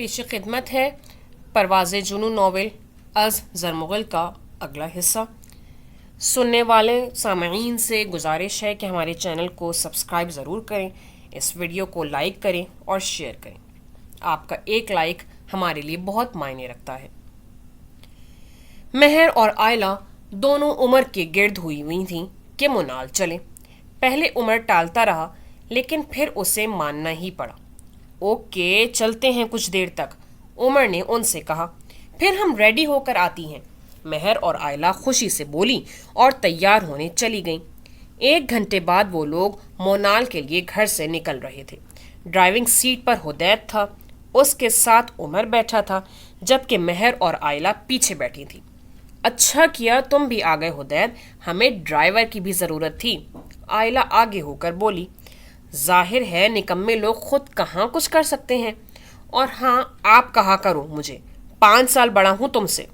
پیش خدمت ہے پرواز جنوں ناول از زرمغل کا اگلا حصہ۔ سننے والے سامعین سے گزارش ہے کہ ہمارے چینل کو سبسکرائب ضرور کریں، اس ویڈیو کو لائک کریں اور شیئر کریں۔ آپ کا ایک لائک ہمارے لیے بہت معنی رکھتا ہے۔ مہر اور آئلہ دونوں عمر کے گرد ہوئی تھیں کہ منال چلے۔ پہلے عمر ٹالتا رہا لیکن پھر اسے ماننا ہی پڑا۔ اوکے چلتے ہیں کچھ دیر تک، عمر نے ان سے کہا، پھر ہم ریڈی ہو کر آتی ہیں۔ مہر اور آئلہ خوشی سے بولی اور تیار ہونے چلی گئیں۔ 1 گھنٹے بعد وہ لوگ مونال کے لیے گھر سے نکل رہے تھے۔ ڈرائیونگ سیٹ پر حدید تھا، اس کے ساتھ عمر بیٹھا تھا جبکہ مہر اور آئلہ پیچھے بیٹھی تھی۔ اچھا کیا تم بھی آ گئے حدید، ہمیں ڈرائیور کی بھی ضرورت تھی، آئلہ آگے ہو کر بولی۔ ظاہر ہے نکمے لوگ خود کہاں کچھ کر سکتے ہیں، اور ہاں آپ کہا کرو مجھے، 5 سال بڑا ہوں تم سے۔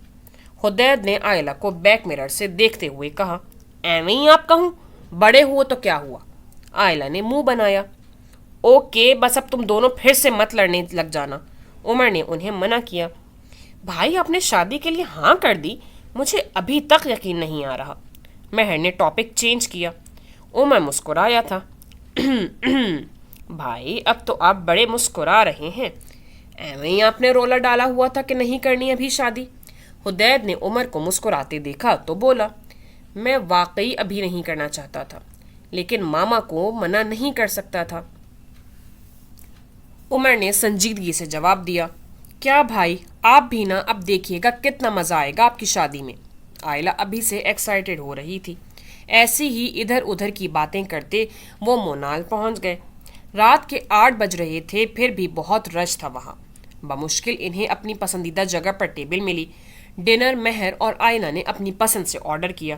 حدید نے آئلہ کو بیک مرر سے دیکھتے ہوئے کہا، ایویں ہی آپ کہوں، بڑے ہوئے تو کیا ہوا؟ آئلہ نے منہ بنایا۔ اوکے بس اب تم دونوں پھر سے مت لڑنے لگ جانا، عمر نے انہیں منع کیا۔ بھائی آپ نے شادی کے لیے ہاں کر دی، مجھے ابھی تک یقین نہیں آ رہا۔ مہر نے ٹاپک چینج کیا۔ عمر مسکرایا تھا۔ بھائی اب تو آپ بڑے مسکرا رہے ہیں، ایویں ہی آپ نے رولا ڈالا ہوا تھا کہ نہیں کرنی ابھی شادی۔ حدید نے عمر کو مسکراتے دیکھا تو بولا، میں واقعی ابھی نہیں کرنا چاہتا تھا لیکن ماما کو منع نہیں کر سکتا تھا۔ عمر نے سنجیدگی سے جواب دیا، کیا بھائی آپ بھی نا، اب دیکھیے گا کتنا مزہ آئے گا آپ کی شادی میں۔ آئلہ ابھی سے ایکسائٹڈ ہو رہی تھی۔ ایسی ہی ادھر ادھر کی باتیں کرتے وہ مونال پہنچ گئے۔ رات کے 8 بج رہے تھے، پھر بھی بہت رش تھا وہاں۔ بمشکل انہیں اپنی پسندیدہ جگہ پر ٹیبل ملی۔ ڈنر مہر اور آئلہ نے اپنی پسند سے آرڈر کیا۔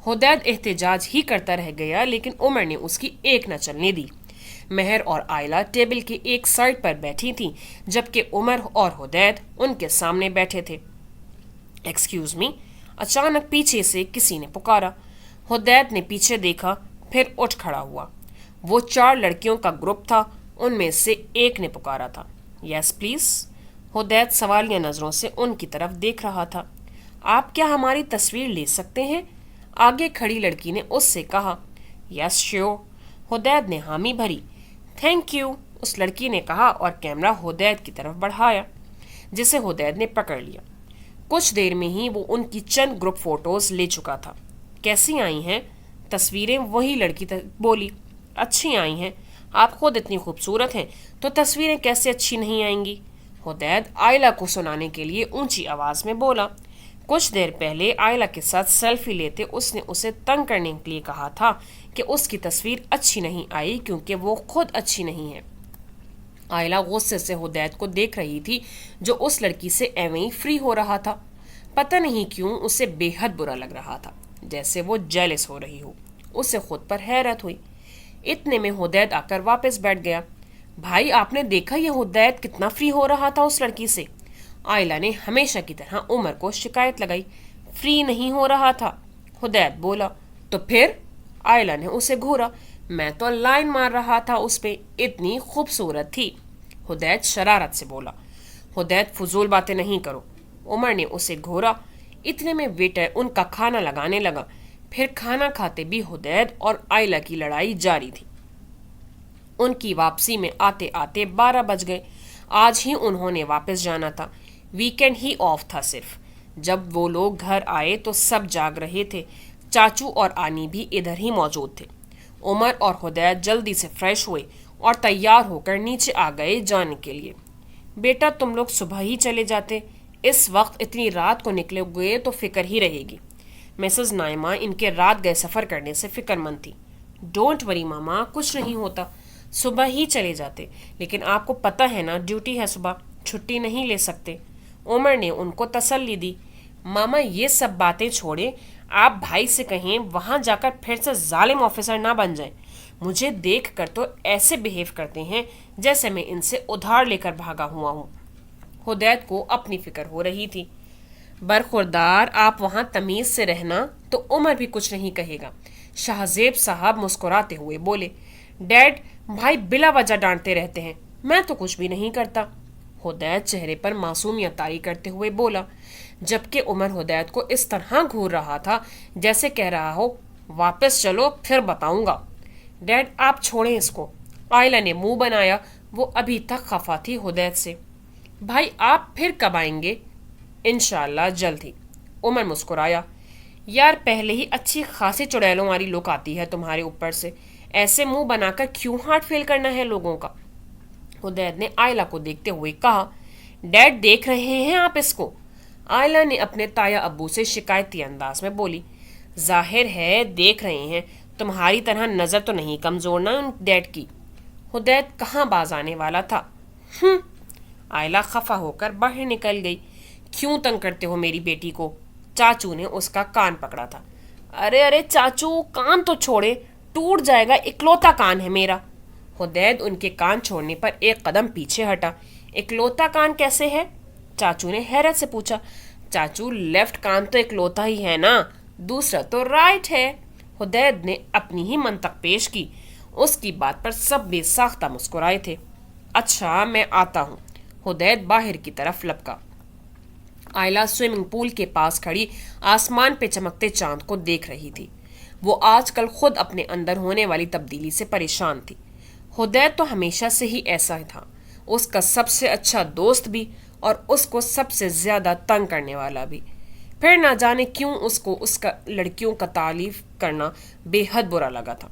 حدید احتجاج ہی کرتا رہ گیا لیکن عمر نے اس کی ایک نہ چلنے دی۔ مہر اور آئلہ ٹیبل کے ایک سائڈ پر بیٹھی تھیں جبکہ عمر اور حدید ان کے سامنے بیٹھے تھے۔ ایکسکیوز می، اچانک پیچھے سے کسی نے پکارا۔ حدید نے پیچھے دیکھا، پھر اٹھ کھڑا ہوا۔ وہ 4 لڑکیوں کا گروپ تھا، ان میں سے ایک نے پکارا تھا۔ یس پلیز۔ حدید سوالیہ نظروں سے ان کی طرف دیکھ رہا تھا۔ آپ کیا ہماری تصویر لے سکتے ہیں؟ آگے کھڑی لڑکی نے اس سے کہا۔ یس شیور۔ حدید نے حامی بھری۔ تھینک یو، اس لڑکی نے کہا اور کیمرہ حدید کی طرف بڑھایا جسے حدید نے پکڑ لیا۔ کچھ دیر میں ہی وہ ان کی چند گروپ فوٹوز لے چکا تھا۔ کیسی آئی ہیں تصویریں؟ وہی لڑکی بولی۔ اچھی آئی ہیں، آپ خود اتنی خوبصورت ہیں تو تصویریں کیسے اچھی نہیں آئیں گی؟ حدید آئلہ کو سنانے کے لیے اونچی آواز میں بولا۔ کچھ دیر پہلے آئلہ کے ساتھ سیلفی لیتے اس نے اسے تنگ کرنے کے لیے کہا تھا کہ اس کی تصویر اچھی نہیں آئی کیونکہ وہ خود اچھی نہیں ہے۔ آئلہ غصے سے حدید کو دیکھ رہی تھی جو اس لڑکی سے ایویں ہی فری ہو رہا تھا۔ پتہ نہیں کیوں اسے بے حد برا لگ رہا تھا، جیسے وہ جیلس ہو رہی ہو۔ اسے خود پر حیرت ہوئی۔ اتنے میں حدید آ کر واپس بیٹھ گیا۔ بھائی آپ نے دیکھا یہ حدید کتنا فری ہو رہا تھا اس لڑکی سے؟ آئلہ نے ہمیشہ کی طرح عمر کو شکایت لگائی۔ فری نہیں ہو رہا تھا، حدید بولا۔ تو پھر؟ آئلہ نے اسے گھورا۔ میں تو لائن مار رہا تھا اس پہ، اتنی خوبصورت تھی، حدید شرارت سے بولا۔ حدید فضول باتیں نہیں کرو، عمر نے اسے گھورا۔ اتنے میں ویٹر ان کا کھانا لگانے لگا۔ پھر کھانا کھاتے بھی حدید اور آئلہ کی لڑائی جاری تھی۔ ان کی واپسی میں آتے آتے 12 بج گئے۔ آج ہی انہوں نے واپس جانا تھا، ویکنڈ ہی آف تھا صرف۔ جب وہ لوگ گھر آئے تو سب جاگ رہے تھے، چاچو اور آنی بھی ادھر ہی موجود تھے۔ عمر اور حدید جلدی سے فریش ہوئے اور تیار ہو کر نیچے آ گئے جانے کے لیے۔ بیٹا تم لوگ صبح ہی چلے جاتے، اس وقت اتنی رات کو نکلے گئے تو فکر ہی رہے گی۔ مسز نائمہ ان کے رات گئے سفر کرنے سے فکر مند تھی۔ ڈونٹ وری ماما، کچھ نہیں ہوتا، صبح ہی چلے جاتے، لیکن آپ کو پتہ ہے نا ڈیوٹی ہے صبح، چھٹی نہیں لے سکتے۔ عمر نے ان کو تسلی دی۔ ماما یہ سب باتیں چھوڑیں، آپ بھائی سے کہیں وہاں جا کر پھر سے ظالم آفیسر نہ بن جائیں۔ مجھے دیکھ کر تو ایسے بیہیو کرتے ہیں جیسے میں ان سے ادھار لے کر بھاگا ہوا ہوں۔ حدید کو اپنی فکر ہو رہی تھی۔ برخوردار آپ وہاں تمیز سے رہنا تو عمر بھی کچھ نہیں کہے گا۔ شاہزیب صاحب مسکراتے ہوئے بولے۔ ڈیڈ بھائی بلا وجہ ڈانٹتے رہتے ہیں، میں تو کچھ بھی نہیں کرتا۔ حدید چہرے پر معصومیت طاری کرتے ہوئے بولا، جبکہ عمر حدید کو اس طرح گھور رہا تھا جیسے کہہ رہا ہو واپس چلو پھر بتاؤں گا۔ ڈیڈ آپ چھوڑیں اس کو، آئلہ نے منہ بنایا، وہ ابھی تک خفا تھی حدید سے۔ بھائی آپ پھر کب آئیں گے؟ انشاءاللہ جلد ہی، عمر مسکرایا۔ یار پہلے ہی اچھی خاصی چڑیلوں والی لک آتی ہے تمہارے اوپر سے، ایسے منہ بنا کر کیوں ہارٹ فیل کرنا ہے لوگوں کا؟ حدید نے آئلہ کو دیکھتے ہوئے کہا۔ ڈیڈ دیکھ رہے ہیں آپ اس کو؟ آئلہ نے اپنے تایا ابو سے شکایتی انداز میں بولی۔ ظاہر ہے دیکھ رہے ہیں، تمہاری طرح نظر تو نہیں کمزور نا ان ڈیڈ کی۔ حدید کہاں باز آنے والا تھا۔ آئلہ خفا ہو کر باہر نکل گئی۔ کیوں تنگ کرتے ہو میری بیٹی کو؟ چاچو نے اس کا کان پکڑا تھا۔ ارے ارے چاچو کان تو چھوڑے، ٹوٹ جائے گا، اکلوتا کان ہے میرا۔ حدید ان کے کان چھوڑنے پر ایک قدم پیچھے ہٹا۔ اکلوتا کان کیسے ہے؟ چاچو نے حیرت سے پوچھا۔ چاچو لیفٹ کان تو اکلوتا ہی ہے نا، دوسرا تو رائٹ ہے۔ حدید نے اپنی ہی منطق پیش کی۔ اس کی بات پر سب بے ساختہ مسکرائے تھے۔ اچھا میں آتا ہوں۔ حدید باہر کی طرف لپکا۔ آئلہ سوئمنگ پول کے پاس کھڑی آسمان پہ چمکتے چاند کو دیکھ رہی تھی۔ وہ آج کل خود اپنے اندر ہونے والی تبدیلی سے پریشان تھی۔ حدید تو ہمیشہ سے ہی ایسا تھا، اس کا سب سے اچھا دوست بھی اور اس کو سب سے زیادہ تنگ کرنے والا بھی۔ پھر نہ جانے کیوں اس کو اس کا لڑکیوں کا تعریف کرنا بے حد برا لگا تھا۔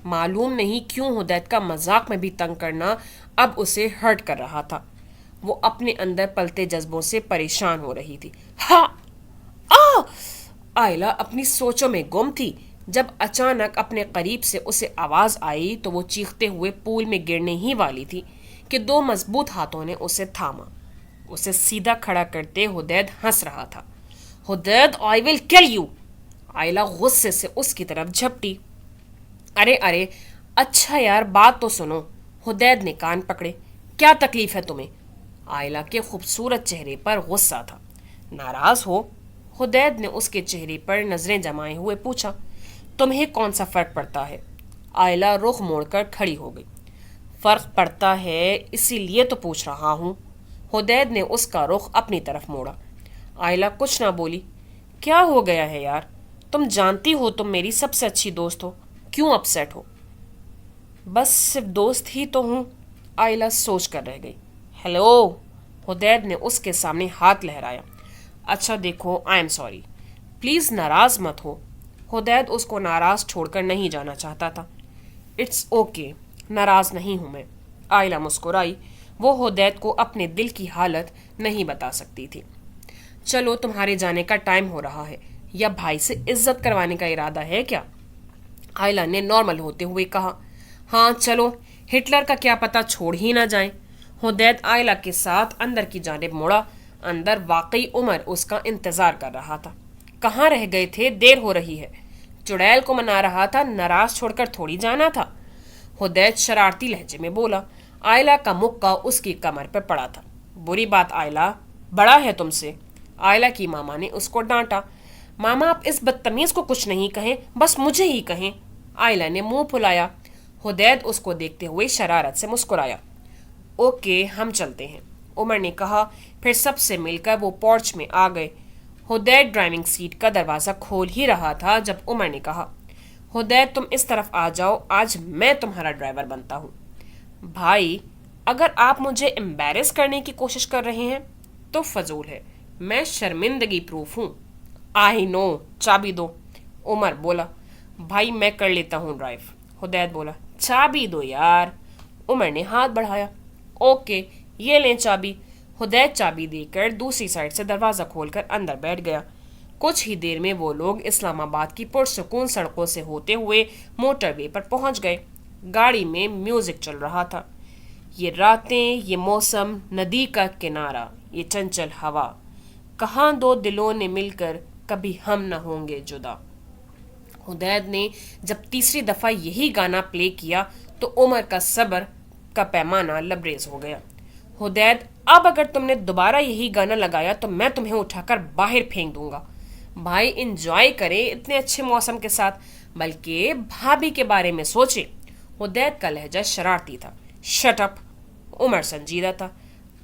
معلوم نہیں کیوں حدید کا مذاق میں بھی تنگ کرنا اب اسے ہرٹ کر رہا تھا۔ وہ اپنے اندر پلتے جذبوں سے پریشان ہو رہی تھی۔ ہاں آ! آئلہ اپنی سوچوں میں گم تھی جب اچانک اپنے قریب سے اسے آواز آئی تو وہ چیختے ہوئے پول میں گرنے ہی والی تھی کہ دو مضبوط ہاتھوں نے اسے تھاما۔ اسے سیدھا کھڑا کرتے حدید ہنس رہا تھا۔ حدید آئی ول کل یو! آئلہ غصے سے اس کی طرف جھپٹی۔ ارے ارے اچھا یار بات تو سنو۔ حدید نے کان پکڑے۔ کیا تکلیف ہے تمہیں؟ آئلہ کے خوبصورت چہرے پر غصہ تھا۔ ناراض ہو؟ حدید نے اس کے چہرے پر نظریں جمائے ہوئے پوچھا۔ تمہیں کون سا فرق پڑتا ہے؟ آئلہ رخ موڑ کر کھڑی ہو گئی۔ فرق پڑتا ہے اسی لیے تو پوچھ رہا ہوں۔ حدید نے اس کا رخ اپنی طرف موڑا۔ آئلہ کچھ نہ بولی۔ کیا ہو گیا ہے یار؟ تم جانتی ہو تم میری سب سے اچھی دوست ہو، کیوں اپسیٹ ہو؟ بس صرف دوست ہی تو ہوں، آئلہ سوچ کر رہ گئی۔ ہیلو! حدید نے اس کے سامنے ہاتھ لہرایا۔ اچھا دیکھو آئی ایم سوری، پلیز ناراض مت ہو۔ حدید اس کو ناراض چھوڑ کر نہیں جانا چاہتا تھا۔ اٹس اوکے، ناراض نہیں ہوں میں، آئلہ مسکرائی۔ وہ حدید کو اپنے دل کی حالت نہیں بتا سکتی تھی۔ چلو تمہارے جانے کا ٹائم ہو رہا ہے، یا بھائی سے عزت کروانے کا ارادہ ہے کیا؟ آئلہ نے نارمل ہوتے ہوئے کہا۔ ہاں چلو، ہٹلر کا کیا پتہ چھوڑ ہی نہ جائیں۔ حدید آئلہ کے ساتھ اندر کی جانب مڑا۔ اندر واقعی عمر اس کا انتظار کر رہا تھا۔ کہاں رہ گئے تھے؟ دیر ہو رہی ہے۔ چڑیل کو منا رہا تھا، ناراض چھوڑ کر تھوڑی جانا تھا۔ حدید شرارتی لہجے میں بولا۔ آئلہ کا مکہ اس کی کمر پر پڑا تھا۔ بری بات آئلہ، بڑا ہے تم سے۔ آئلہ کی ماما نے اس کو ڈانٹا۔ ماما آپ اس بدتمیز کو کچھ نہیں کہیں، بس مجھے ہی کہیں۔ آئلہ نے منہ پھلایا۔ حدید اس کو دیکھتے ہوئے شرارت سے مسکرایا۔ اوکے ہم چلتے ہیں، عمر نے کہا۔ پھر سب سے مل کر وہ پورچ میں آ گئے۔ حدید ڈرائیونگ سیٹ کا دروازہ کھول ہی رہا تھا جب عمر نے کہا، حدید تم اس طرف آ جاؤ، آج میں تمہارا ڈرائیور بنتا ہوں۔ بھائی اگر آپ مجھے امبیرس کرنے کی کوشش کر رہے ہیں تو فضول ہے، میں شرمندگی پروف ہوں۔ آئی نو، چابی دو، عمر بولا۔ بھائی میں کر لیتا ہوں ڈرائیو، حدید بولا۔ چابی دو یار، عمر نے ہاتھ بڑھایا۔ اوکے یہ لیں چابی۔ حدید چابی دے کر دوسری سائڈ سے دروازہ کھول کر اندر بیٹھ گیا۔ کچھ ہی دیر میں وہ لوگ اسلام آباد کی پرسکون سڑکوں سے ہوتے ہوئے موٹر وے پر پہنچ گئے۔ گاڑی میں میوزک چل رہا تھا۔ یہ راتیں، یہ موسم، ندی کا کنارہ، یہ چنچل ہوا، کہاں دو دلوں نے مل کر کبھی ہم نہ ہوں گے جدا۔ حدید نے جب تیسری دفعہ یہی گانا پلے کیا تو عمر کا صبر کا پیمانہ لبریز ہو گیا۔ حدید اب اگر تم نے دوبارہ یہی گانا لگایا تو میں تمہیں اٹھا کر باہر پھینک دوں گا۔ بھائی انجوائے کرے اتنے اچھے موسم کے ساتھ، بلکہ بھابھی کے بارے میں سوچے۔ حدید کا لہجہ شرارتی تھا۔ Shut up! عمر سنجیدہ تھا۔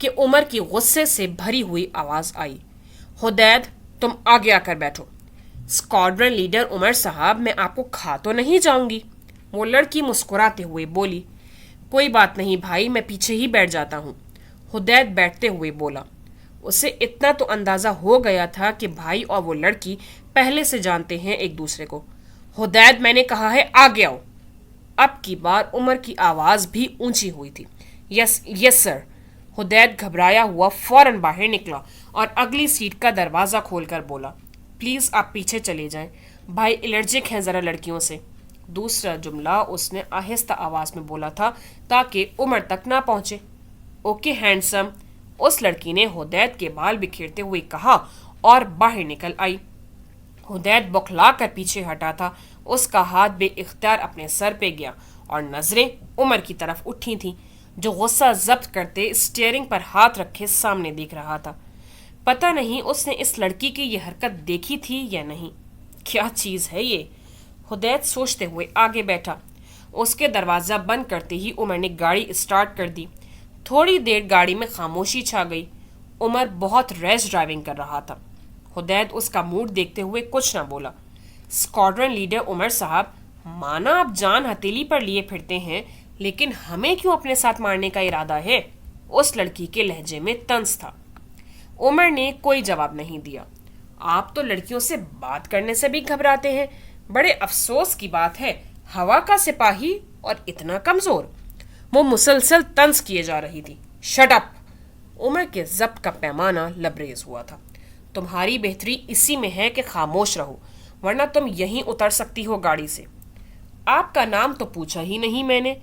کہ عمر کی غصے سے بھری ہوئی آواز آئی، حدید تم آگے آ کر بیٹھو۔ اسکواڈرن لیڈر عمر صاحب، میں آپ کو کھا تو نہیں جاؤں گی؟ وہ لڑکی مسکراتے ہوئے بولی۔ کوئی بات نہیں بھائی، میں پیچھے ہی بیٹھ جاتا ہوں، حدید بیٹھتے ہوئے بولا۔ اسے اتنا تو اندازہ ہو گیا تھا کہ بھائی اور وہ لڑکی پہلے سے جانتے ہیں ایک دوسرے کو۔ حدید میں نے کہا ہے آگے آؤ۔ اب کی بار عمر کی آواز بھی اونچی ہوئی تھی۔ یس یس سر۔ حدید گھبرایا ہوا فوراً باہر نکلا اور اگلی سیٹ کا دروازہ کھول کر بولا، پلیز آپ پیچھے چلے جائیں، بھائی الرجک ہیں ذرا لڑکیوں سے۔ دوسرا جملہ اس نے آہستہ آواز میں بولا تھا تاکہ عمر تک نہ پہنچے۔ اوکے ہینڈسم، اس لڑکی نے حدید کے بال بکھیرتے ہوئے کہا اور باہر نکل آئی۔ حدید بکھلا کر پیچھے ہٹا تھا، اس کا ہاتھ بے اختیار اپنے سر پہ گیا اور نظریں عمر کی طرف اٹھی تھیں جو غصہ ضبط کرتے اسٹیئرنگ پر ہاتھ رکھے سامنے دیکھ رہا تھا۔ پتہ نہیں اس نے اس لڑکی کی یہ حرکت دیکھی تھی یا نہیں۔ کیا چیز ہے یہ؟ حدید سوچتے ہوئے آگے بیٹھا۔ اس کے دروازہ بند کرتے ہی عمر نے گاڑی اسٹارٹ کر دی۔ تھوڑی دیر گاڑی میں خاموشی چھا گئی۔ عمر بہت ریش ڈرائیونگ کر رہا تھا۔ حدید اس کا موڈ دیکھتے ہوئے کچھ نہ بولا۔ اسکواڈرن لیڈر عمر صاحب، مانا آپ جان ہتھیلی پر لیے پھرتے ہیں، لیکن ہمیں کیوں اپنے ساتھ مارنے کا ارادہ ہے؟ اس لڑکی کے لہجے میں طنز تھا۔ عمر نے کوئی جواب نہیں دیا۔ آپ تو لڑکیوں سے بات کرنے سے بھی گھبراتے ہیں، بڑے افسوس کی بات ہے، ہوا کا سپاہی اور اتنا کمزور۔ وہ مسلسل طنز کیے جا رہی تھی۔ Shut up! عمر کے ضبط کا پیمانہ لبریز ہوا تھا۔ تمہاری بہتری اسی میں ہے کہ خاموش رہو، ورنہ تم یہیں اتر سکتی ہو گاڑی سے۔ آپ کا نام تو پوچھا ہی نہیں میں نے،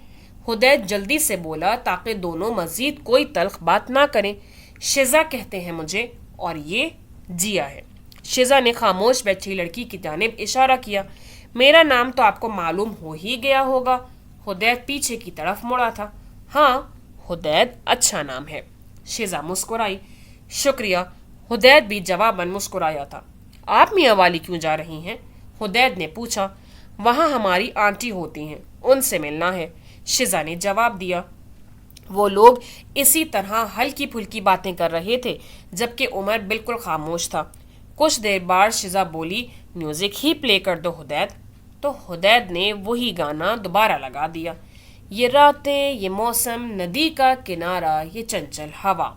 حدید جلدی سے بولا تاکہ دونوں مزید کوئی تلخ بات نہ کریں۔ شیزا کہتے ہیں مجھے، اور یہ جیا ہے۔ شیزا نے خاموش بیٹھی لڑکی کی جانب اشارہ کیا۔ میرا نام تو آپ کو معلوم ہو ہی گیا ہوگا۔ حدید پیچھے کی طرف مڑا تھا۔ ہاں، حدید اچھا نام ہے۔ شیزا مسکرائی۔ شکریہ۔ حدید بھی جواباً مسکرایا تھا۔ آپ میاں والی کیوں جا رہی ہیں؟ حدید نے پوچھا۔ وہاں ہماری آنٹی ہوتی ہیں، ان سے ملنا ہے، شیزا نے جواب دیا۔ وہ لوگ اسی طرح ہلکی پھلکی باتیں کر رہے تھے جبکہ عمر بالکل خاموش تھا۔ کچھ دیر بعد شیزا بولی، میوزک ہی پلے کر دو حدید۔ تو حدید نے وہی گانا دوبارہ لگا دیا، یہ راتیں، یہ موسم، ندی کا کنارہ، یہ چنچل ہوا،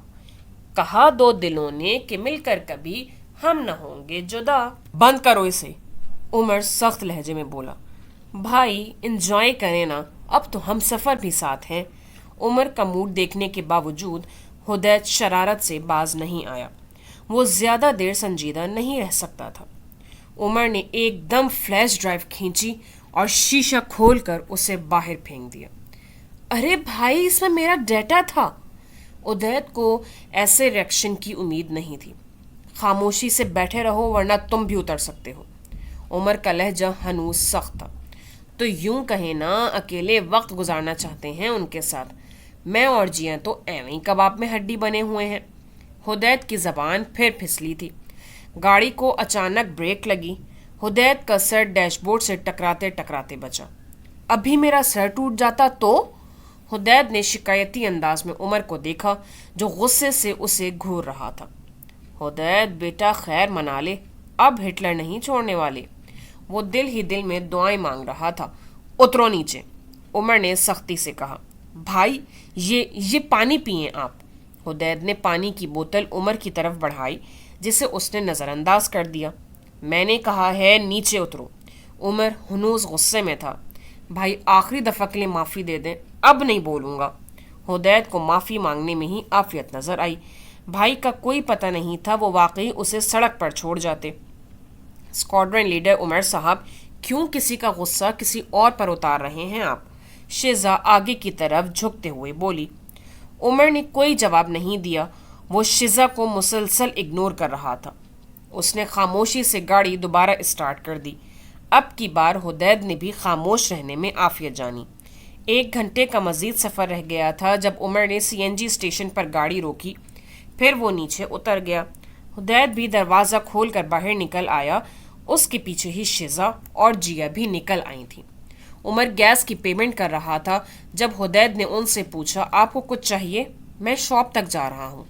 کہا دو دلوں نے کہ مل کر کبھی ہم نہ ہوں گے جدا۔ بند کرو اسے، عمر سخت لہجے میں بولا۔ بھائی انجوائے کریں نا، اب تو ہم سفر بھی ساتھ ہیں۔ عمر کا موڈ دیکھنے کے باوجود حدید شرارت سے باز نہیں آیا۔ وہ زیادہ دیر سنجیدہ نہیں رہ سکتا تھا۔ عمر نے ایک دم فلیش ڈرائیو کھینچی اور شیشہ کھول کر اسے باہر پھینک دیا۔ ارے بھائی، اس میں میرا ڈیٹا تھا۔ حدید کو ایسے ریئیکشن کی امید نہیں تھی۔ خاموشی سے بیٹھے رہو ورنہ تم بھی اتر سکتے ہو۔ عمر کا لہجہ ہنوز سخت تھا۔ تو یوں کہیں نا، اکیلے وقت گزارنا چاہتے ہیں ان کے ساتھ۔ میں اور جیاں تو ایویں کباب میں ہڈی بنے ہوئے ہیں۔ حدید کی زبان پھر پھسلی تھی۔ گاڑی کو اچانک بریک لگی۔ حدید کا سر ڈیش بورڈ سے ٹکراتے ٹکراتے بچا۔ ابھی میرا سر ٹوٹ جاتا تو؟ حدید نے شکایتی انداز میں عمر کو دیکھا جو غصے سے اسے گھور رہا تھا۔ حدید بیٹا خیر منا لے، اب ہٹلر نہیں چھوڑنے والے۔ وہ دل ہی دل میں دعائیں مانگ رہا تھا۔ اترو نیچے، عمر نے سختی سے کہا۔ بھائی یہ پانی پئیں آپ۔ حدید نے پانی کی بوتل عمر کی طرف بڑھائی جسے اس نے نظر انداز کر دیا۔ میں نے کہا ہے نیچے اترو۔ عمر ہنوز غصے میں تھا۔ بھائی آخری دفعہ کے لیے معافی دے دیں، اب نہیں بولوں گا۔ حدید کو معافی مانگنے میں ہی عافیت نظر آئی۔ بھائی کا کوئی پتہ نہیں تھا، وہ واقعی اسے سڑک پر چھوڑ جاتے۔ اسکواڈرن لیڈر عمر صاحب، کیوں کسی کا غصہ کسی اور پر اتار رہے ہیں آپ؟ شیزا آگے کی طرف جھکتے ہوئے بولی۔ عمر نے کوئی جواب نہیں دیا۔ وہ شیزا کو مسلسل اگنور کر رہا تھا۔ اس نے خاموشی سے گاڑی دوبارہ اسٹارٹ کر دی۔ اب کی بار حدید نے بھی خاموش رہنے میں عافیت جانی۔ 1 گھنٹے کا مزید سفر رہ گیا تھا جب عمر نے CNG اسٹیشن پر گاڑی روکی، پھر وہ نیچے اتر گیا۔ حدید بھی دروازہ کھول کر باہر نکل آیا، اس کے پیچھے ہی شیزا اور جیا بھی نکل آئی تھیں۔ عمر گیس کی پیمنٹ کر رہا تھا جب حدید نے ان سے پوچھا، آپ کو کچھ چاہیے؟ میں شاپ تک جا رہا ہوں.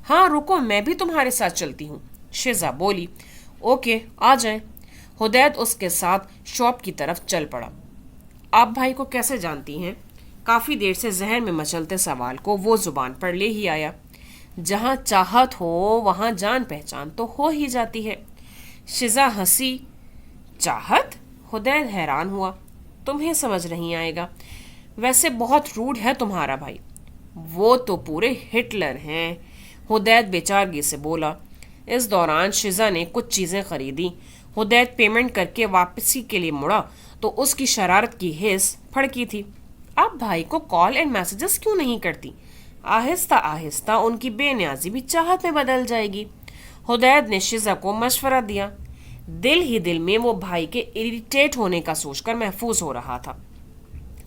ہاں رکو، میں بھی تمہارے ساتھ چلتی ہوں، شزا بولی. اوکے آ جائیں. حدید اس کے ساتھ شاپ کی طرف چل پڑا. آپ بھائی کو کیسے جانتی ہیں؟ کافی دیر سے ذہن میں مچلتے سوال کو وہ زبان پر لے ہی آیا. جہاں چاہت ہو وہاں جان پہچان تو ہو ہی جاتی ہے. شزا ہنسی. چاہت؟ حدید حیران ہوا. تمہیں سمجھ نہیں آئے گا. ویسے بہت روڈ ہے تمہارا بھائی. وہ تو پورے ہٹلر ہیں، حدید بیچارگی سے بولا. اس دوران شزا نے کچھ چیزیں خریدی. حدید پیمنٹ کر کے واپسی کے لیے مڑا تو اس کی شرارت کی حس پھڑکی تھی. آپ بھائی کو کال اینڈ میسجز کیوں نہیں کرتی؟ آہستہ آہستہ ان کی بے نیازی بھی چاہت میں بدل جائے گی. حدید نے شزا کو مشورہ دیا. دل ہی دل میں وہ بھائی کے اریٹیٹ ہونے کا سوچ کر محفوظ ہو رہا تھا.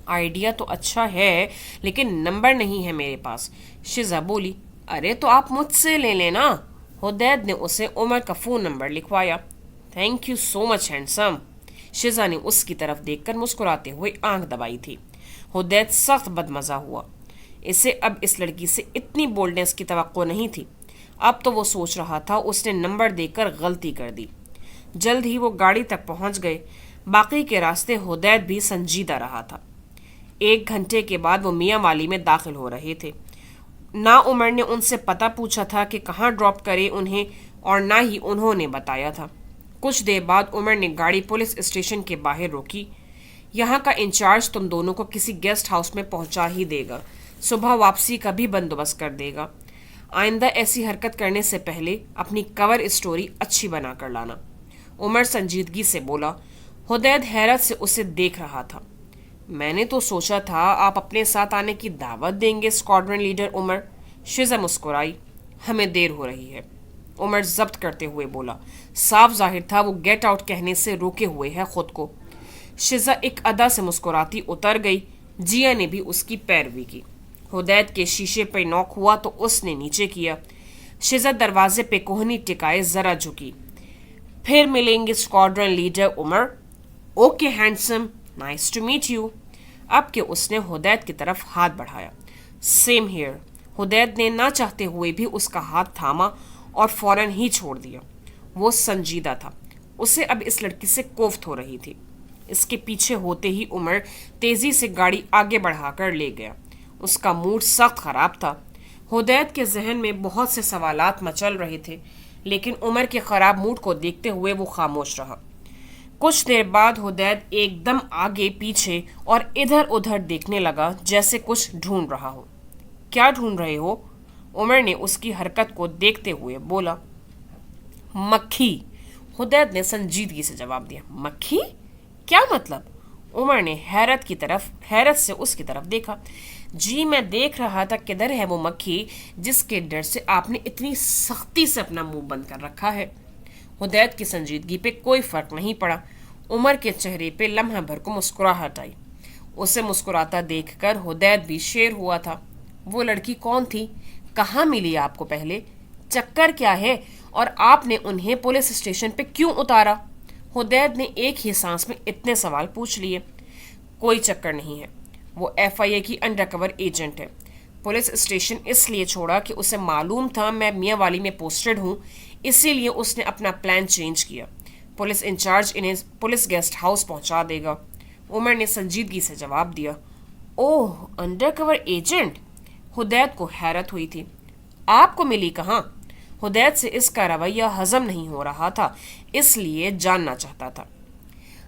آئیڈیا تو اچھا ہے لیکن نمبر نہیں ہے میرے پاس، شزا بولی. ارے تو آپ مجھ سے لے لینا. حدید نے اسے عمر کا فون نمبر لکھوایا. Thank you so much handsome. Shiza نے اس کی طرف دیکھ کر مسکراتے ہوئے آنکھ دبائی تھی. حدید سخت بدمزہ ہوا. اسے اب اس لڑکی سے اتنی بولڈنس کی توقع نہیں تھی. اب تو وہ سوچ رہا تھا اس نے نمبر دے کر غلطی کر دی. جلد ہی وہ گاڑی تک پہنچ گئے. باقی کے راستے حدید بھی سنجیدہ رہا تھا. 1 گھنٹے کے بعد وہ میاں والی میں داخل ہو رہے تھے. نہ عمر نے ان سے پتہ پوچھا تھا کہ کہاں ڈراپ کرے انہیں، اور نہ ہی انہوں نے بتایا تھا. کچھ دیر بعد عمر نے گاڑی پولیس اسٹیشن کے باہر روکی. یہاں کا انچارج تم دونوں کو کسی گیسٹ ہاؤس میں پہنچا ہی دے گا. صبح واپسی کا بھی بندوبست کر دے گا. آئندہ ایسی حرکت کرنے سے پہلے اپنی کور اسٹوری اچھی بنا کر لانا. عمر سنجیدگی سے بولا. حدید حیرت سے اسے دیکھ رہا تھا. میں نے تو سوچا تھا آپ اپنے ساتھ آنے کی دعوت دیں گے اسکواڈرن لیڈر عمر. شزا مسکرائی. ہمیں دیر ہو رہی ہے، عمر ضبط کرتے ہوئے بولا. صاف ظاہر تھا وہ گیٹ آؤٹ کہنے سے روکے ہوئے ہے خود کو. شزا ایک ادا سے مسکراتی اتر گئی. جیا نے بھی اس کی پیروی کی. حدید کے شیشے پہ نوک ہوا تو اس نے نیچے کیا. شزا دروازے پہ کوہنی ٹکائے ذرا جھکی. پھر ملیں گے squadron leader Umar. Okay handsome, nice to meet you. اب کہ اس نے حدید کی طرف ہاتھ بڑھایا. Same hair. حدید نے نہ چاہتے ہوئے بھی اس کا ہاتھ تھاما اور فوراً ہی چھوڑ دیا. وہ سنجیدہ تھا. اسے اب اس لڑکی سے کوفت ہو رہی تھی. اس کے پیچھے ہوتے ہی عمر تیزی سے گاڑی آگے بڑھا کر لے گیا. اس کا موڈ سخت خراب تھا. حدید کے ذہن میں بہت سے سوالات مچل رہے تھے، لیکن عمر کے خراب موڈ کو دیکھتے ہوئے وہ خاموش رہا. کچھ دیر بعد حدید ایک دم آگے پیچھے اور ادھر ادھر دیکھنے لگا جیسے کچھ ڈھونڈ رہا ہو. کیا ڈھونڈ رہے ہو؟ عمر نے اس کی حرکت کو دیکھتے ہوئے بولا. مکھی. حدید نے سنجیدگی سے جواب دیا. مکھی؟ کیا مطلب؟ عمر نے حیرت سے اس کی طرف دیکھا. جی میں دیکھ رہا تھا کدھر ہے وہ مکھی جس کے ڈر سے آپ نے اتنی سختی سے اپنا منہ بند کر رکھا ہے. حدید کی سنجیدگی پہ کوئی فرق نہیں پڑا. عمر کے چہرے پہ لمحہ بھر کو مسکراہٹ آئی. اسے مسکراتا دیکھ کر حدید بھی شیر ہوا تھا. وہ لڑکی کون تھی؟ کہاں ملی آپ کو پہلے؟ چکر کیا ہے؟ اور آپ نے انہیں پولیس اسٹیشن پہ کیوں اتارا؟ حدید نے ایک ہی سانس میں اتنے سوال پوچھ لیے. کوئی چکر نہیں ہے. وہ FIA کی انڈر کور ایجنٹ ہے. پولیس اسٹیشن اس لیے چھوڑا کہ اسے معلوم تھا میں میاں والی میں پوسٹڈ ہوں، اسی لیے اس نے اپنا پلان چینج کیا. پولیس انچارج انہیں پولیس گیسٹ ہاؤس پہنچا دے گا. عمر نے سنجیدگی سے جواب دیا. اوہ انڈر کور ایجنٹ؟ حدید کو حیرت ہوئی تھی. آپ کو ملی کہاں؟ حدید سے اس کا رویہ ہضم نہیں ہو رہا تھا، اس لیے جاننا چاہتا تھا.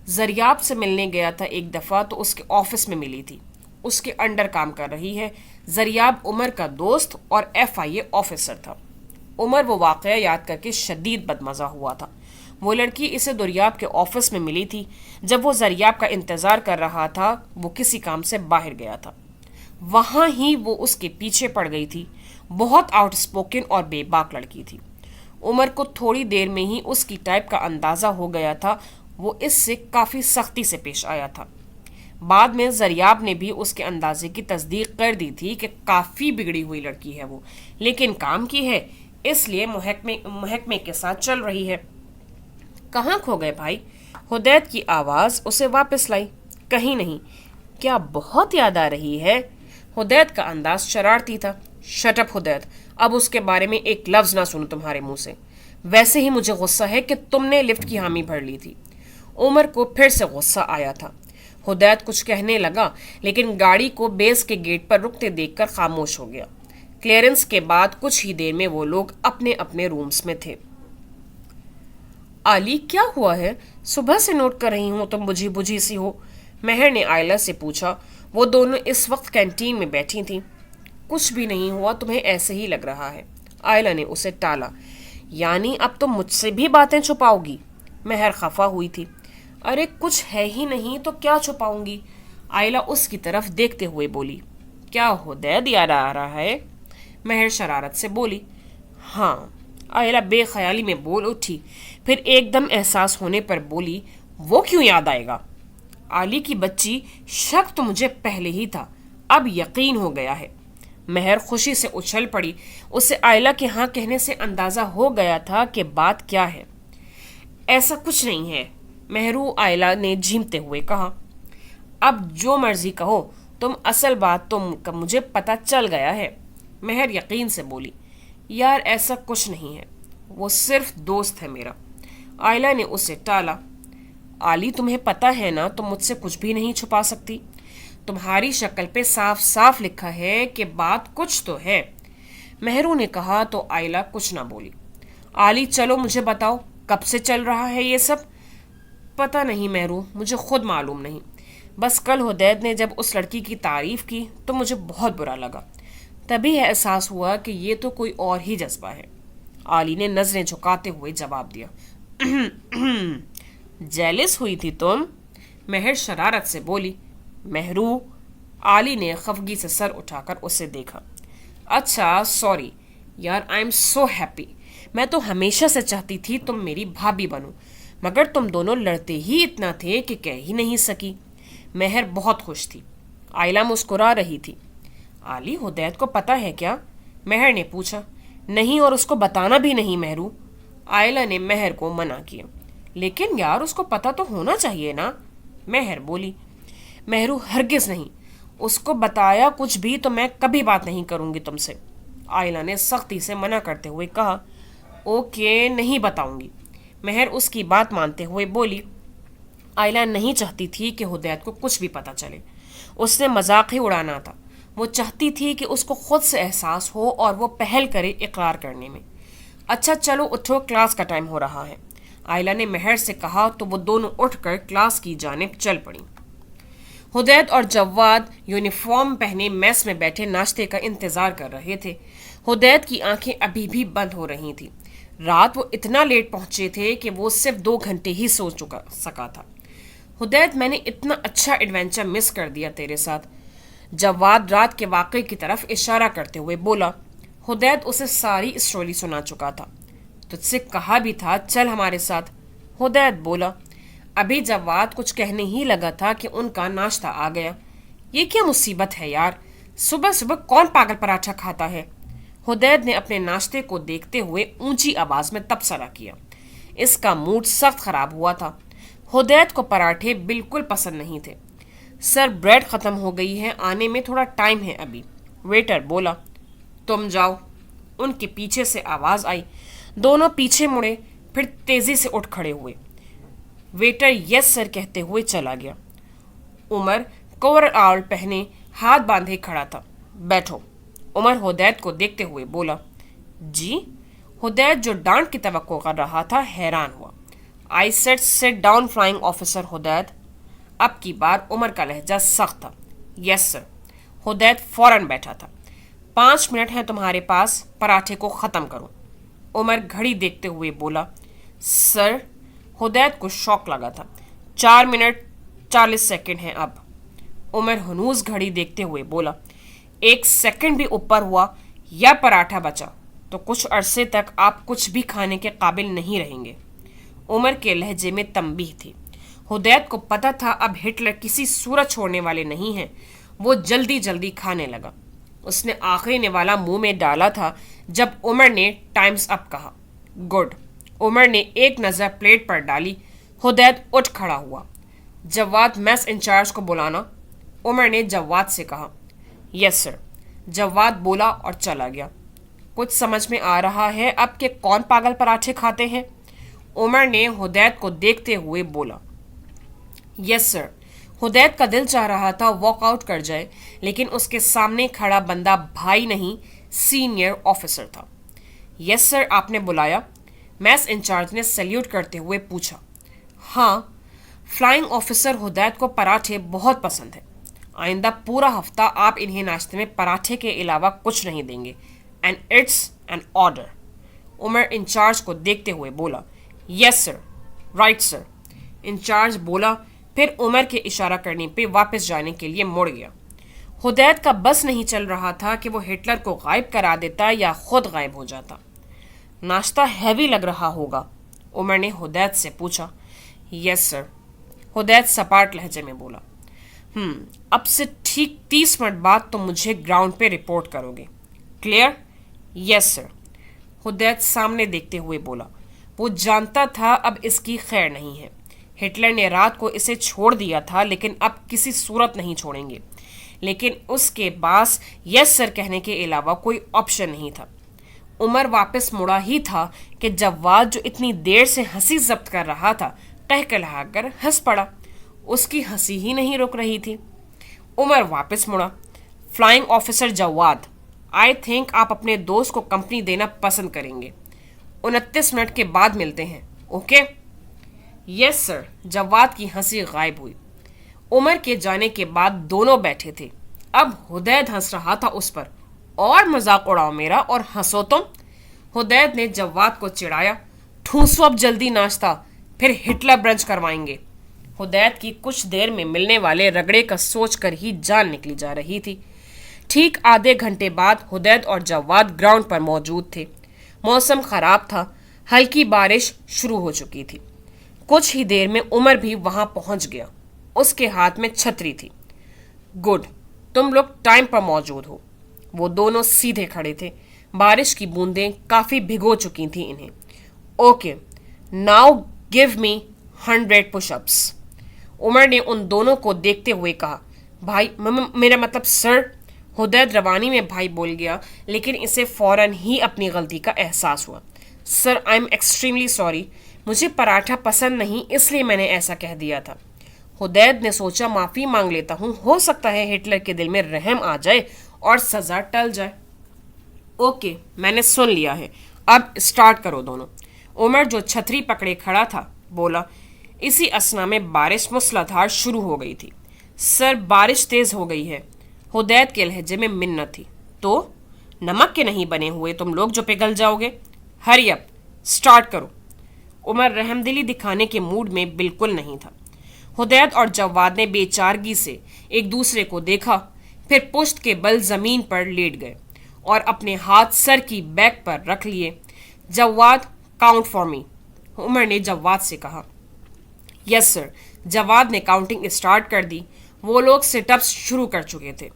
زریاب سے ملنے گیا تھا ایک دفعہ تو اس کے آفس میں ملی تھی. اس کے انڈر کام کر رہی ہے. زریاب عمر کا دوست اور FIA آفیسر تھا. عمر وہ واقعہ یاد کر کے شدید بدمزہ ہوا تھا. وہ لڑکی اسے دریاب کے آفس میں ملی تھی جب وہ زریاب کا انتظار کر رہا تھا. وہ کسی کام سے باہر گیا تھا. وہاں ہی وہ اس کے پیچھے پڑ گئی تھی. بہت آؤٹ اسپوکن اور بے باک لڑکی تھی. عمر کو تھوڑی دیر میں ہی اس کی ٹائپ کا اندازہ ہو گیا تھا. وہ اس سے کافی سختی سے پیش آیا تھا. بعد میں زریاب نے بھی اس کے اندازے کی تصدیق کر دی تھی کہ کافی بگڑی ہوئی لڑکی ہے وہ، لیکن کام کی ہے اس لیے محکمے کے ساتھ چل رہی ہے. کہاں کھو گئے بھائی؟ حدید کی آواز اسے واپس لائی. کہیں نہیں. کیا بہت یاد آ رہی ہے؟ حدید کا انداز شرارتی تھا. شٹ اپ حدید، اب اس کے بارے میں ایک لفظ نہ سنوں تمہارے منہ سے۔ ویسے ہی مجھے غصہ ہے کہ تم نے لفٹ کی حامی بھر لی تھی۔ عمر کو پھر سے غصہ آیا تھا۔ حدید کچھ کہنے لگا لیکن گاڑی کو بیس کے گیٹ پر رکتے دیکھ کر خاموش ہو گیا۔ کلیئرنس کے بعد کچھ ہی دیر میں وہ لوگ اپنے اپنے رومز میں تھے۔ علی کیا ہوا ہے؟ صبح سے نوٹ کر رہی ہوں تم بجھی بجھی سی ہو، مہر نے آئلہ سے پوچھا۔ وہ دونوں اس وقت کینٹین میں بیٹھی تھیں۔ کچھ بھی نہیں ہوا، تمہیں ایسے ہی لگ رہا ہے، آئلہ نے اسے ٹالا۔ یعنی اب تم مجھ سے بھی باتیں چھپاؤ گی؟ مہر خفا ہوئی تھی۔ ارے کچھ ہے ہی نہیں تو کیا چھپاؤں گی؟ آئلہ اس کی طرف دیکھتے ہوئے بولی۔ کیا حدید یاد آ رہا ہے؟ مہر شرارت سے بولی۔ ہاں، آئلہ بے خیالی میں بول اٹھی، پھر ایک دم احساس ہونے پر بولی، وہ کیوں یاد آئے گا؟ علی کی بچی، شک تو مجھے پہلے ہی تھا، اب یقین ہو گیا ہے۔ مہر خوشی سے اچھل پڑی، اسے آئلہ کے ہاں کہنے سے اندازہ ہو گیا تھا کہ بات کیا ہے۔ ایسا کچھ نہیں ہے، مہرو آئلہ نے جھیمتے ہوئے کہا۔ اب جو مرضی کہو، تم اصل بات تو مجھے پتہ چل گیا ہے، مہر یقین سے بولی۔ یار ایسا کچھ نہیں ہے، وہ صرف دوست ہے میرا، آئلہ نے اسے ٹالا۔ علی تمہیں پتہ ہے نا تم مجھ سے کچھ بھی نہیں چھپا سکتی، تمہاری شکل پہ صاف صاف لکھا ہے کہ بات کچھ تو ہے، مہرو نے کہا تو آئلہ کچھ نہ بولی۔ علی چلو مجھے بتاؤ، کب سے چل رہا ہے یہ سب؟ پتہ نہیں مہرو، مجھے خود معلوم نہیں، بس کل حدید نے جب اس لڑکی کی تعریف کی تو مجھے بہت برا لگا، تبھی احساس ہوا کہ یہ تو کوئی اور ہی جذبہ ہے۔ علی نے نظریں جھکاتے ہوئے جواب دیا۔ جیلس ہوئی تھی تم؟ مہر شرارت سے بولی۔ مہرو، علی نے خفگی سے سر اٹھا کر اسے دیکھا۔ اچھا سوری یار، آئی ایم سو ہیپی، میں تو ہمیشہ سے چاہتی تھی تم میری بھابھی بنو، مگر تم دونوں لڑتے ہی اتنا تھے کہ کہہ ہی نہیں سکی۔ مہر بہت خوش تھی، آئلہ مسکرا رہی تھی۔ علی حدید کو پتہ ہے کیا؟ مہر نے پوچھا۔ نہیں، اور اس کو بتانا بھی نہیں مہرو، آئلہ نے مہر کو منع کیا۔ لیکن یار اس کو پتہ تو ہونا چاہیے نا، مہر بولی۔ مہرو ہرگز نہیں، اس کو بتایا کچھ بھی تو میں کبھی بات نہیں کروں گی تم سے، آئلہ نے سختی سے منع کرتے ہوئے کہا۔ اوکے، نہیں بتاؤں گی، مہر اس کی بات مانتے ہوئے بولی۔ آئلہ نہیں چاہتی تھی کہ حدید کو کچھ بھی پتہ چلے، اس نے مذاق ہی اڑانا تھا، وہ چاہتی تھی کہ اس کو خود سے احساس ہو اور وہ پہل کرے اقرار کرنے میں۔ اچھا چلو اٹھو، کلاس کا ٹائم ہو رہا ہے، آئلہ نے مہر سے کہا تو وہ دونوں اٹھ کر کلاس کی جانب چل پڑیں۔ حدید اور جواد یونیفارم پہنے میس میں بیٹھے ناشتے کا انتظار کر رہے تھے۔ حدید کی آنکھیں ابھی بھی بند ہو رہی تھیں، رات وہ اتنا لیٹ پہنچے تھے کہ وہ صرف 2 گھنٹے ہی سو سکا تھا۔ حدید میں نے اتنا اچھا ایڈونچر مس کر دیا تیرے ساتھ، جواد رات کے واقعے کی طرف اشارہ کرتے ہوئے بولا۔ حدید اسے ساری اسٹوری سنا چکا تھا۔ تجھ سے کہا بھی تھا چل ہمارے ساتھ، حدید بولا۔ ابھی جواد کچھ کہنے ہی لگا تھا کہ ان کا ناشتہ آ گیا۔ یہ کیا مصیبت ہے یار، صبح صبح کون پاگل پراٹھا کھاتا ہے؟ حدید نے اپنے ناشتے کو دیکھتے ہوئے اونچی آواز میں تبصرہ کیا۔ اس کا موڈ سخت خراب ہوا تھا، حدید کو پراٹھے بالکل پسند نہیں تھے۔ سر بریڈ ختم ہو گئی ہے، آنے میں تھوڑا ٹائم ہے ابھی، ویٹر بولا۔ تم جاؤ، ان کے پیچھے سے آواز آئی۔ دونوں پیچھے مڑے، پھر تیزی سے اٹھ کھڑے ہوئے۔ ویٹر یس سر کہتے ہوئے چلا گیا۔ عمر کور آل پہنے ہاتھ باندھے کھڑا تھا۔ بیٹھو، عمر حدید کو دیکھتے ہوئے بولا۔ جی؟ حدید جو ڈانٹ کی توقع کر رہا تھا حیران ہوا۔ I said sit down flying officer Hadeed. اب کی بار عمر کا لہجہ سخت تھا۔ یس سر، حدید فوراً بیٹھا تھا۔ 5 منٹ ہیں تمہارے پاس، پراٹھے کو ختم کرو، عمر گھڑی دیکھتے ہوئے بولا۔ سر، حدید کو شوق لگا تھا۔ 4 منٹ 40 سیکنڈ ہیں اب، عمر ہنوز گھڑی دیکھتے ہوئے بولا۔ 1 سیکنڈ بھی اوپر ہوا یا پراٹھا بچا تو کچھ عرصے تک آپ کچھ بھی کھانے کے قابل نہیں رہیں گے، عمر کے لہجے میں تنبیہ تھی۔ حدید کو پتہ تھا اب ہٹلر کسی صورت چھوڑنے والے نہیں ہیں، وہ جلدی جلدی کھانے لگا۔ اس نے آخری نوالا منہ میں ڈالا تھا جب عمر نے ٹائمز اپ کہا۔ گڈ، عمر نے ایک نظر پلیٹ پر ڈالی۔ حدید اٹھ کھڑا ہوا۔ جواد میس انچارج کو بلانا، عمر نے جواد سے کہا۔ یس سر، جواد بولا اور چلا گیا۔ کچھ سمجھ میں آ رہا ہے اب کہ کون پاگل پراٹھے کھاتے ہیں؟ عمر نے حدید کو دیکھتے ہوئے بولا۔ یس سر۔ حدید کا دل چاہ رہا تھا واک آؤٹ کر جائے، لیکن اس کے سامنے کھڑا بندہ بھائی نہیں سینئر آفیسر تھا۔ یس سر، آپ نے بلایا؟ میس انچارج نے سلیوٹ کرتے ہوئے پوچھا۔ ہاں، فلائنگ آفیسر حدید کو پراٹھے بہت پسند ہیں۔ آئندہ پورا ہفتہ آپ انہیں ناشتے میں پراٹھے کے علاوہ کچھ نہیں دیں گے، and it's an order. Umar in charge کو دیکھتے ہوئے بولا۔ یس سر، رائٹ سر، انچارج بولا، پھر عمر کے اشارہ کرنے پہ واپس جانے کے لیے مڑ گیا۔ حدید کا بس نہیں چل رہا تھا کہ وہ ہٹلر کو غائب کرا دیتا یا خود غائب ہو جاتا۔ ناشتہ ہیوی لگ رہا ہوگا، عمر نے حدید سے پوچھا۔ یس سر، حدید سپاٹ لہجے میں بولا۔ اب سے ٹھیک 30 منٹ بعد تم مجھے گراؤنڈ پہ رپورٹ کرو گے، کلیئر؟ یس سر، حدید سامنے دیکھتے ہوئے بولا۔ وہ جانتا تھا اب اس کی خیر نہیں ہے۔ ہٹلر نے رات کو اسے چھوڑ دیا تھا، لیکن اب کسی صورت نہیں چھوڑیں گے۔ لیکن اس کے پاس یس سر کہنے کے علاوہ کوئی آپشن نہیں تھا۔ عمر واپس مڑا ہی تھا کہ جواد جو اتنی دیر سے ہنسی ضبط کر رہا تھا کہلا کر ہنس پڑا۔ اس کی ہنسی ہی نہیں رک رہی تھی۔ عمر واپس مڑا۔ Flying officer Jawad, I think آپ اپنے دوست کو کمپنی دینا پسند کریں گے۔ 29 منٹ کے بعد ملتے ہیں، اوکے؟ یس سر، جواد کی ہنسی غائب ہوئی۔ عمر کے جانے کے بعد دونوں بیٹھے تھے۔ اب حدید ہنس رہا تھا اس پر۔ اور مذاق اڑاؤ میرا اور ہنسو تم۔ حدید نے جواد کو چڑھایا۔ ٹھونسو اب جلدی ناشتہ، پھر ہٹلر برنچ کروائیں گے۔ حدید کی کچھ دیر میں ملنے والے رگڑے کا سوچ کر ہی جان نکلی جا رہی تھی۔ ٹھیک آدھے گھنٹے بعد حدید اور جواد گراؤنڈ پر موجود تھے۔ موسم خراب تھا، ہلکی بارش شروع ہو چکی تھی۔ کچھ ہی دیر میں عمر بھی وہاں پہنچ گیا۔ اس کے ہاتھ میں چھتری تھی۔ گڈ، تم لوگ ٹائم پر موجود ہو۔ وہ دونوں سیدھے کھڑے تھے۔ بارش کی بوندیں کافی بھگو چکی تھیں انہیں۔ اوکے، ناؤ گیو می 100 پش اپس۔ عمر نے ان دونوں کو دیکھتے ہوئے کہا۔ بھائی، میرا مطلب سر۔ حدید روانی میں بھائی بول گیا، لیکن اسے فوراً ہی اپنی غلطی کا احساس ہوا۔ سر، آئی ایم ایکسٹریملی سوری، مجھے پراٹھا پسند نہیں، اس لیے میں نے ایسا کہہ دیا تھا۔ حدید نے سوچا معافی مانگ لیتا ہوں، ہو سکتا ہے ہٹلر کے دل میں رحم آ جائے اور سزا ٹل جائے۔ اوکے، میں نے سن لیا ہے، اب اسٹارٹ کرو دونوں۔ عمر جو چھتری پکڑے کھڑا تھا بولا۔ اسی اسنا میں بارش موسلادھار شروع ہو گئی تھی۔ سر، بارش تیز ہو گئی ہے۔ حدید کے لہجے میں منت تھی۔ تو نمک کے نہیں بنے ہوئے تم لوگ جو پگھل جاؤ گے؟ ہری اپ، اسٹارٹ کرو۔ عمر رحم دلی دکھانے کے موڈ میں بالکل نہیں تھا۔ حدید اور جواد نے بے چارگی سے ایک دوسرے کو دیکھا، پھر پشت کے بل زمین پر لیٹ گئے اور اپنے ہاتھ سر کی بیک پر رکھ لیے۔ جواد، کاؤنٹ فار می، عمر نے جواد سے کہا۔ یس سر، جواد نے کاؤنٹنگ اسٹارٹ کر دی۔ وہ لوگ سٹ اپس شروع کر چکے تھے۔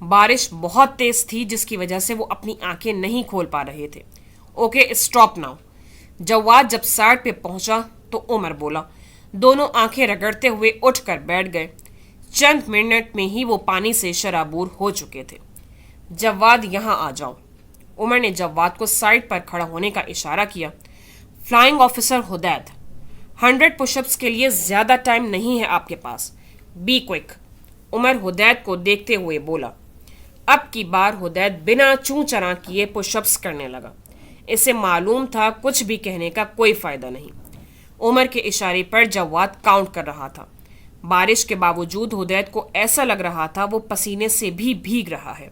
بارش بہت تیز تھی، جس کی وجہ سے وہ اپنی آنکھیں نہیں کھول پا رہے تھے۔ Okay, stop now. جواد جب سائڈ پہ پہنچا تو عمر بولا۔ دونوں آنکھیں رگڑتے ہوئے اٹھ کر بیٹھ گئے۔ چند منٹ میں ہی وہ پانی سے شرابور ہو چکے تھے۔ جواد، یہاں آ جاؤ۔ عمر نے جواد کو سائڈ پر کھڑا ہونے کا اشارہ کیا۔ فلائنگ آفیسر حدید، 100 پش اپس کے لیے زیادہ ٹائم نہیں ہے آپ کے پاس، بی کوئک۔ عمر حدید کو دیکھتے ہوئے بولا۔ اب کی بار حدید بنا چوں چراں کیے پش اپس کرنے لگا۔ اسے معلوم تھا کچھ بھی کہنے کا کوئی فائدہ نہیں۔ عمر کے اشارے پر جواد کاؤنٹ کر رہا تھا۔ بارش کے باوجود حدید کو ایسا لگ رہا تھا وہ پسینے سے بھی بھیگ رہا ہے۔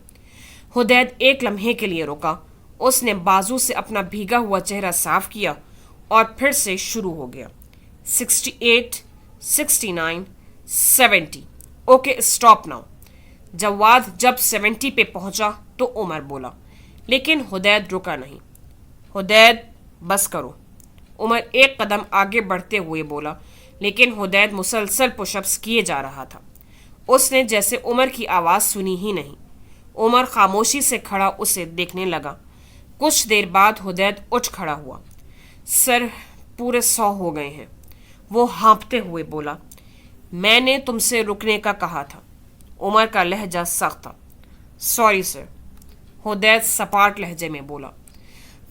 حدید ایک لمحے کے لیے رکا۔ اس نے بازو سے اپنا بھیگا ہوا چہرہ صاف کیا اور پھر سے شروع ہو گیا۔ 68، 69، 70۔ Okay, stop now. جواد جب 70 پہ پہنچا تو عمر بولا، لیکن حدید رکا نہیں۔ حدید، بس کرو۔ عمر ایک قدم آگے بڑھتے ہوئے بولا، لیکن حدید مسلسل پش اپس کیے جا رہا تھا۔ اس نے جیسے عمر کی آواز سنی ہی نہیں۔ عمر خاموشی سے کھڑا اسے دیکھنے لگا۔ کچھ دیر بعد حدید اٹھ کھڑا ہوا۔ سر، پورے 100 ہو گئے ہیں، وہ ہانپتے ہوئے بولا۔ میں نے تم سے رکنے کا کہا تھا۔ عمر کا لہجہ سخت تھا۔ Sorry sir. حدید سپاٹ لہجے میں بولا۔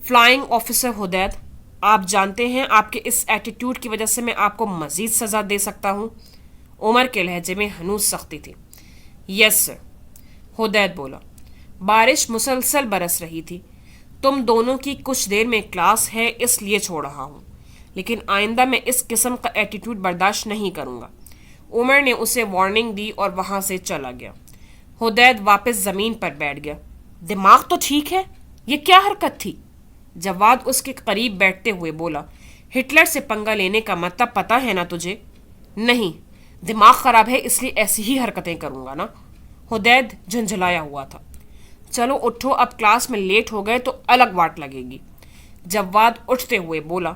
فلائنگ آفیسر حدید، آپ جانتے ہیں آپ کے اس ایٹیٹیوڈ کی وجہ سے میں آپ کو مزید سزا دے سکتا ہوں۔ عمر کے لہجے میں ہنوز سختی تھی۔ یس سر، حدید بولا۔ بارش مسلسل برس رہی تھی۔ تم دونوں کی کچھ دیر میں کلاس ہے اس لیے چھوڑ رہا ہوں، لیکن آئندہ میں اس قسم کا ایٹیٹیوڈ برداشت نہیں کروں گا۔ عمر نے اسے وارننگ دی اور وہاں سے چلا گیا۔ حدید واپس زمین پر بیٹھ گیا۔ دماغ تو ٹھیک ہے، یہ کیا حرکت تھی؟ جواد اس کے قریب بیٹھتے ہوئے بولا۔ ہٹلر سے پنگا لینے کا مطلب پتہ ہے نا تجھے؟ نہیں، دماغ خراب ہے اس لیے ایسی ہی حرکتیں کروں گا نا۔ حدید جھنجھلایا ہوا تھا۔ چلو اٹھو، اب کلاس میں لیٹ ہو گئے تو الگ واٹ لگے گی۔ جواد اٹھتے ہوئے بولا۔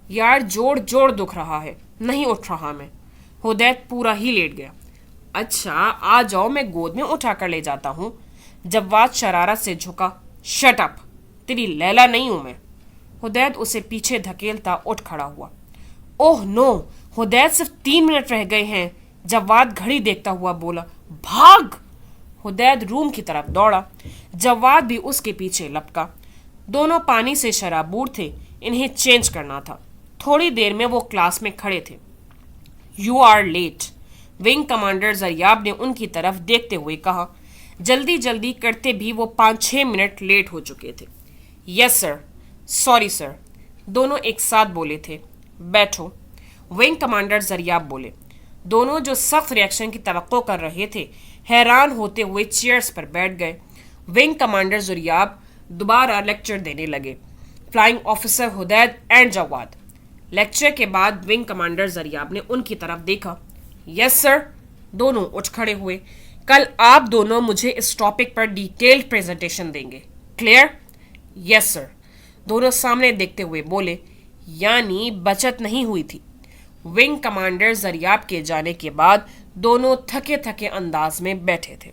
یار جوڑ جوڑ دکھ رہا ہے، نہیں اٹھ رہا میں۔ حدید پورا ہی لیٹ گیا۔ اچھا آ جاؤ، میں گود میں اٹھا کر لے جاتا ہوں۔ جواد شرارت سے جھکا۔ شٹ اپ، تیری لیلا نہیں ہوں میں۔ حدید اسے پیچھے دھکیلتا اٹھ کھڑا ہوا۔ اوہ نو، حدید صرف 3 منٹ رہ گئے ہیں۔ جواد گھڑی دیکھتا ہوا بولا۔ بھاگ! حدید روم کی طرف دوڑا۔ جواد بھی اس کے پیچھے لپکا۔ دونوں پانی سے شرابور تھے، انہیں چینج کرنا تھا۔ تھوڑی دیر میں وہ کلاس میں کھڑے تھے۔ You are late, wing commander Zaryab نے ان کی طرف دیکھتے ہوئے کہا۔ جلدی جلدی کرتے بھی وہ 5-6 منٹ لیٹ ہو چکے تھے۔ یس سر، سوری سر، دونوں ایک ساتھ بولے تھے۔ بیٹھو، ونگ کمانڈر زریاب بولے۔ دونوں جو سخت ریاکشن کی توقع کر رہے تھے حیران ہوتے ہوئے چیئرز پر بیٹھ گئے۔ ونگ کمانڈر زریاب دوبارہ لیکچر دینے لگے۔ Flying officer Hadeed and Jawad. Lecture کے بعد ونگ کمانڈر زریاب نے ان کی طرف دیکھا۔ یس سر، دونوں اٹھ کھڑے ہوئے۔ کل آپ دونوں مجھے اس ٹاپک پر ڈیٹیلڈ پریزنٹیشن دیں گے، کلیئر؟ یس سر، دونوں سامنے دیکھتے ہوئے بولے۔ یعنی بچت نہیں ہوئی تھی۔ ونگ کمانڈر زریاب کے جانے کے بعد دونوں تھکے تھکے انداز میں بیٹھے تھے۔